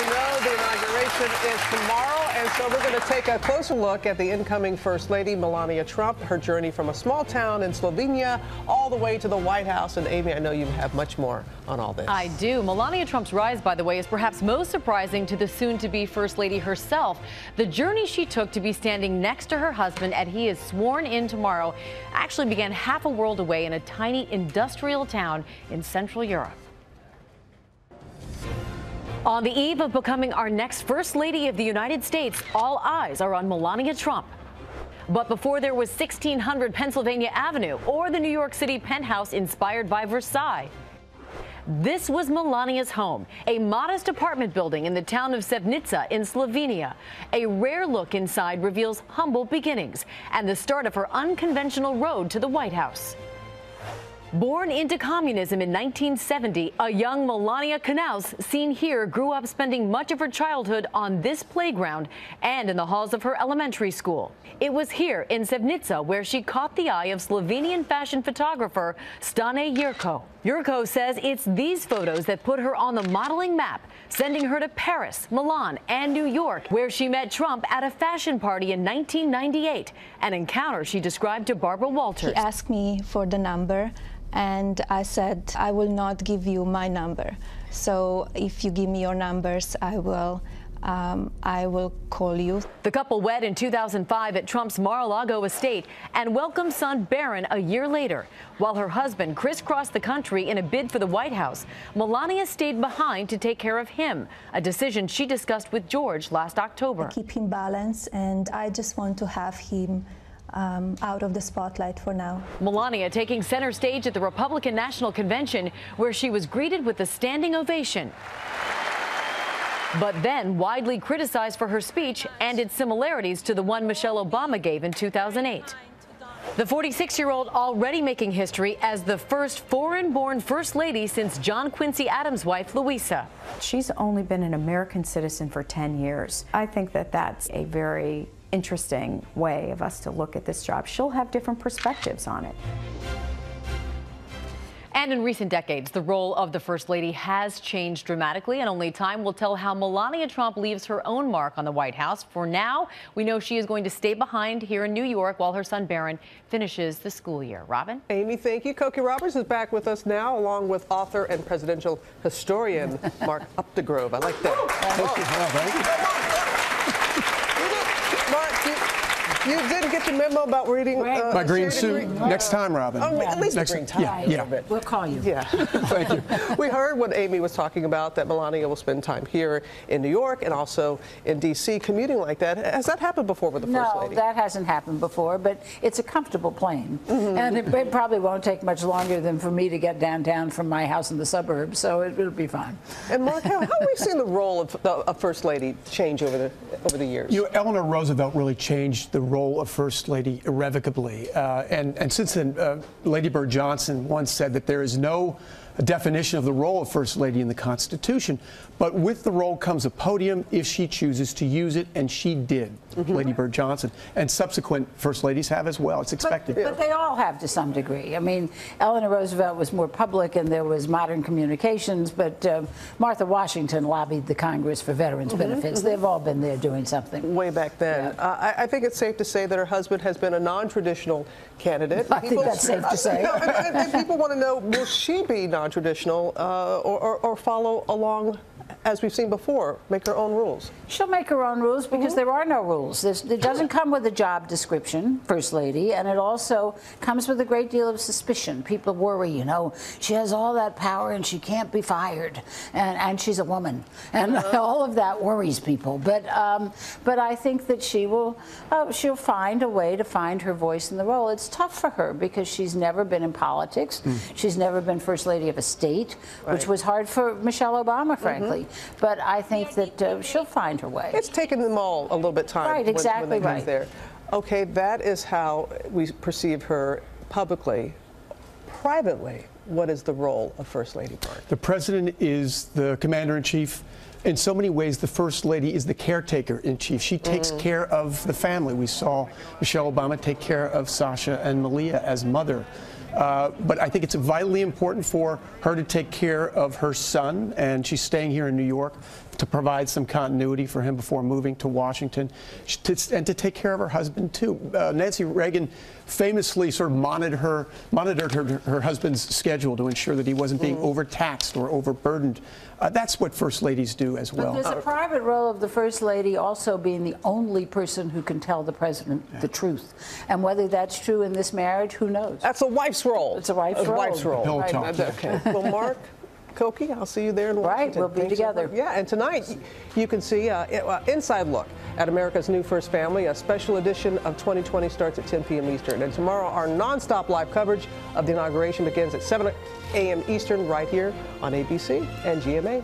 you know, the inauguration is tomorrow, and so we're going to take a closer look at the incoming First Lady, Melania Trump, her journey from a small town in Slovenia all the way to the White House. And Amy, I know you have much more on all this. I do. Melania Trump's rise, by the way, is perhaps most surprising to the soon-to-be First Lady herself. The journey she took to be standing next to her husband and he is sworn in tomorrow actually began half a world away in a tiny industrial town in Central Europe. On the eve of becoming our next First Lady of the United States, all eyes are on Melania Trump. But before there was 1600 Pennsylvania Avenue or the New York City penthouse inspired by Versailles, this was Melania's home, a modest apartment building in the town of Sevnica in Slovenia. A rare look inside reveals humble beginnings and the start of her unconventional road to the White House. Born into communism in 1970, a young Melania Knaus, seen here, grew up spending much of her childhood on this playground and in the halls of her elementary school. It was here in Sevnica where she caught the eye of Slovenian fashion photographer Stane Jurko. Jurko says it's these photos that put her on the modeling map, sending her to Paris, Milan, and New York, where she met Trump at a fashion party in 1998, an encounter she described to Barbara Walters. He asked me for the number, and I said, I will not give you my number. So if you give me your numbers, I will call you. The couple wed in 2005 at Trump's Mar-a-Lago estate and welcomed son Barron a year later. While her husband crisscrossed the country in a bid for the White House, Melania stayed behind to take care of him, a decision she discussed with George last October. I keep him balanced, and I just want to have him out of the spotlight for now. Melania taking center stage at the Republican National Convention, where she was greeted with a standing ovation, but then widely criticized for her speech and its similarities to the one Michelle Obama gave in 2008. The 46-year-old already making history as the first foreign-born First Lady since John Quincy Adams' wife, Louisa. She's only been an American citizen for 10 years. I think that that's a very interesting way of us to look at this job. She'll have different perspectives on it. And in recent decades, the role of the First Lady has changed dramatically, and only time will tell how Melania Trump leaves her own mark on the White House. For now, we know she is going to stay behind here in New York while her son Barron finishes the school year. Robin? Amy, thank you. Cokie Roberts is back with us now, along with author and presidential historian Mark Updegrove. I like that. You didn't get the memo about reading my green suit. Next time, Robin. Oh, at least next the green tie. Yeah. We'll call you. Yeah. Thank you. We heard what Amy was talking about, that Melania will spend time here in New York and also in D.C. commuting like that. Has that happened before with the First Lady? No, that hasn't happened before, but it's a comfortable plane. And it probably won't take much longer than for me to get downtown from my house in the suburbs, so it'll be fine. And Mark, how have we seen the role of First Lady change over the years? You know, Eleanor Roosevelt really changed the role of First Lady irrevocably. And since then, Lady Bird Johnson once said that there is no definition of the role of First Lady in the Constitution, but with the role comes a podium if she chooses to use it, and she did, Lady Bird Johnson. And subsequent First Ladies have as well. It's expected. But they all have to some degree. I mean, Eleanor Roosevelt was more public and there was modern communications, but Martha Washington lobbied the Congress for veterans' benefits. They've all been there doing something. Way back then. Yeah. I think it's safe to say that her husband has been a non-traditional candidate. I think that's safe to say. And people want to know, will she be non-traditional or follow along, as we've seen before, make her own rules? She'll make her own rules because there are no rules. It doesn't come with a job description, First Lady, and it also comes with a great deal of suspicion. People worry, you know, she has all that power and she can't be fired, and she's a woman, and all of that worries people. But I think that she'll find a way to find her voice in the role. It's tough for her because she's never been in politics. She's never been First Lady of a state, which was hard for Michelle Obama, frankly. But I think that she'll find her way. It's taken them all a little bit of time. Right, exactly when they get there. Okay, that is how we perceive her publicly. Privately, what is the role of First Lady Bird? The president is the commander-in-chief in so many ways, the First Lady is the caretaker in chief. She takes care of the family. We saw Michelle Obama take care of Sasha and Malia as mother. But I think it's vitally important for her to take care of her son, and she's staying here in New York to provide some continuity for him before moving to Washington, and to take care of her husband, too. Nancy Reagan famously sort of monitored her husband's schedule to ensure that he wasn't being overtaxed or overburdened. That's what First Ladies do as well. But there's a private role of the First Lady also being the only person who can tell the president the truth. And whether that's true in this marriage, who knows? That's a wife's role. It's a wife's role. Wife's role. Pill talk. Okay. Well, Mark Koki, I'll see you there in Washington. Right, we'll be together. Yeah, and tonight you can see inside look at America's new First Family. A special edition of 2020 starts at 10 p.m. Eastern. And tomorrow our nonstop live coverage of the inauguration begins at 7 a.m. Eastern right here on ABC and GMA.